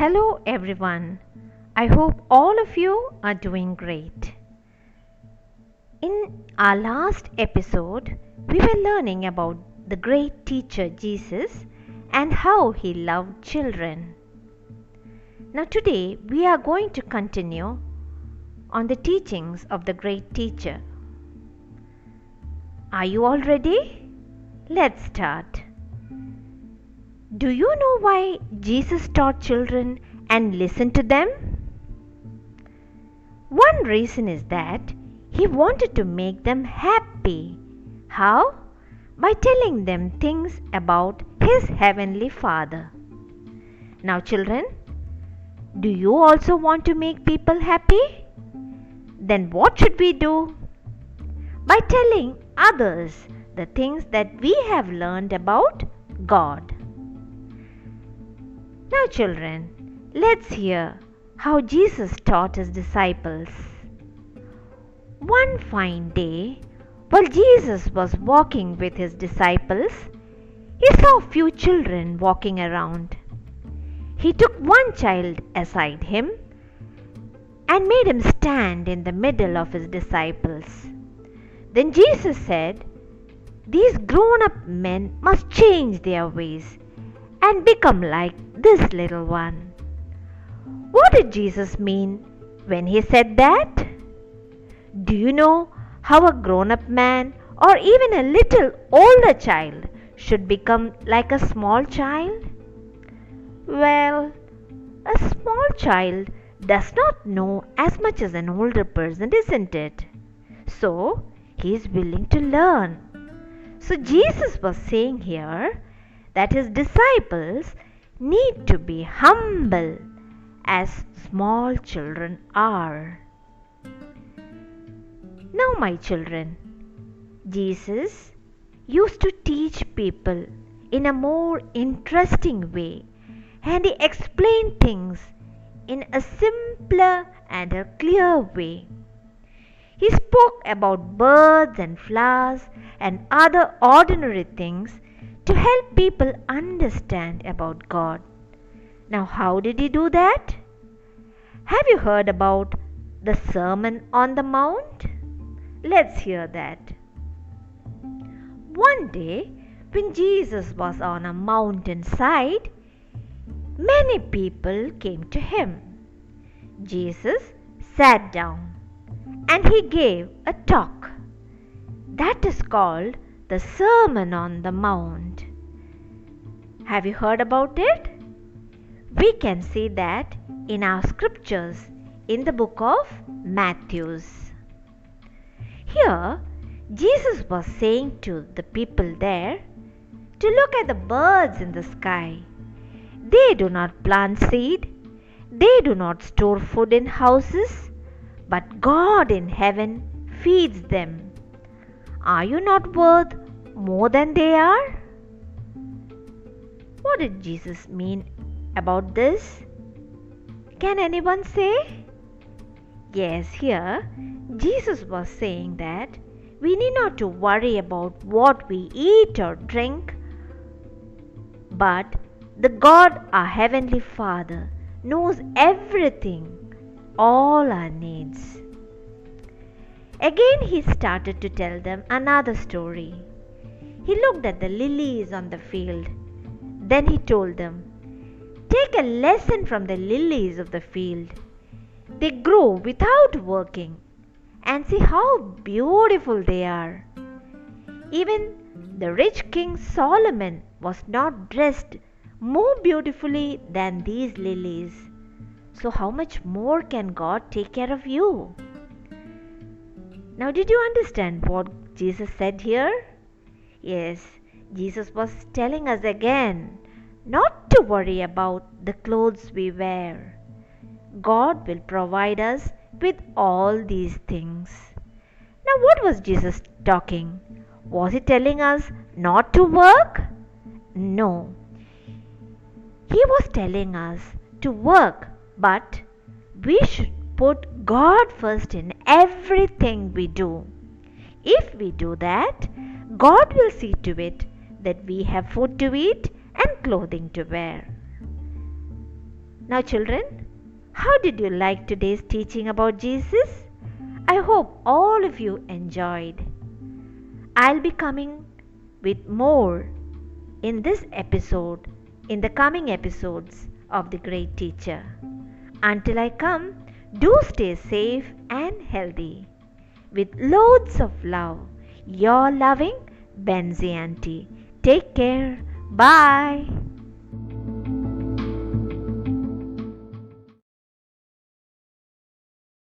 Hello everyone. I hope all of you are doing great. In our last episode, we were learning about the great teacher Jesus and how he loved children. Now today we are going to continue on the teachings of the great teacher. Are you all ready? Let's start. Do you know why Jesus taught children and listened to them? One reason is that he wanted to make them happy. How? By telling them things about his heavenly Father. Now children, do you also want to make people happy? Then what should we do? By telling others the things that we have learned about God. Now children, let's hear how Jesus taught his disciples. One fine day, while Jesus was walking with his disciples, he saw a few children walking around. He took one child aside him and made him stand in the middle of his disciples. Then Jesus said, "These grown-up men must change their ways and become like this little one." What did Jesus mean when he said that? Do you know how a grown-up man or even a little older child should become like a small child? Well, a small child does not know as much as an older person, isn't it? So, he is willing to learn. So, Jesus was saying here that his disciples need to be humble as small children are. Now, my children, Jesus used to teach people in a more interesting way, and he explained things in a simpler and a clear way. He spoke about birds and flowers and other ordinary things to help people understand about God. Now, how did he do that? Have you heard about the Sermon on the Mount? Let's hear that. One day, when Jesus was on a mountainside, many people came to him. Jesus sat down and he gave a talk. That is called the Sermon on the Mount. Have you heard about it? We can see that in our scriptures in the book of Matthew. Here, Jesus was saying to the people there to look at the birds in the sky. They do not plant seed, they do not store food in houses, but God in heaven feeds them. Are you not worth more than they are? What did Jesus mean about this? Can anyone say? Yes, here Jesus was saying that we need not to worry about what we eat or drink, but the God, our Heavenly Father, knows everything, all our needs. Again he started to tell them another story. He looked at the lilies on the field. Then he told them, "Take a lesson from the lilies of the field. They grow without working, and see how beautiful they are. Even the rich King Solomon was not dressed more beautifully than these lilies. So how much more can God take care of you?" Now, did you understand what Jesus said here? Yes, Jesus was telling us again not to worry about the clothes we wear. God will provide us with all these things. Now, what was Jesus talking? Was he telling us not to work? No. He was telling us to work, but we should put God first in everything we do. If we do that, God will see to it that we have food to eat and clothing to wear. Now, children, how did you like today's teaching about Jesus? I hope all of you enjoyed. I'll be coming with more in this episode, in the coming episodes of The Great Teacher. Until I come, do stay safe and healthy. With loads of love, your loving Benzie Auntie. Take care. Bye.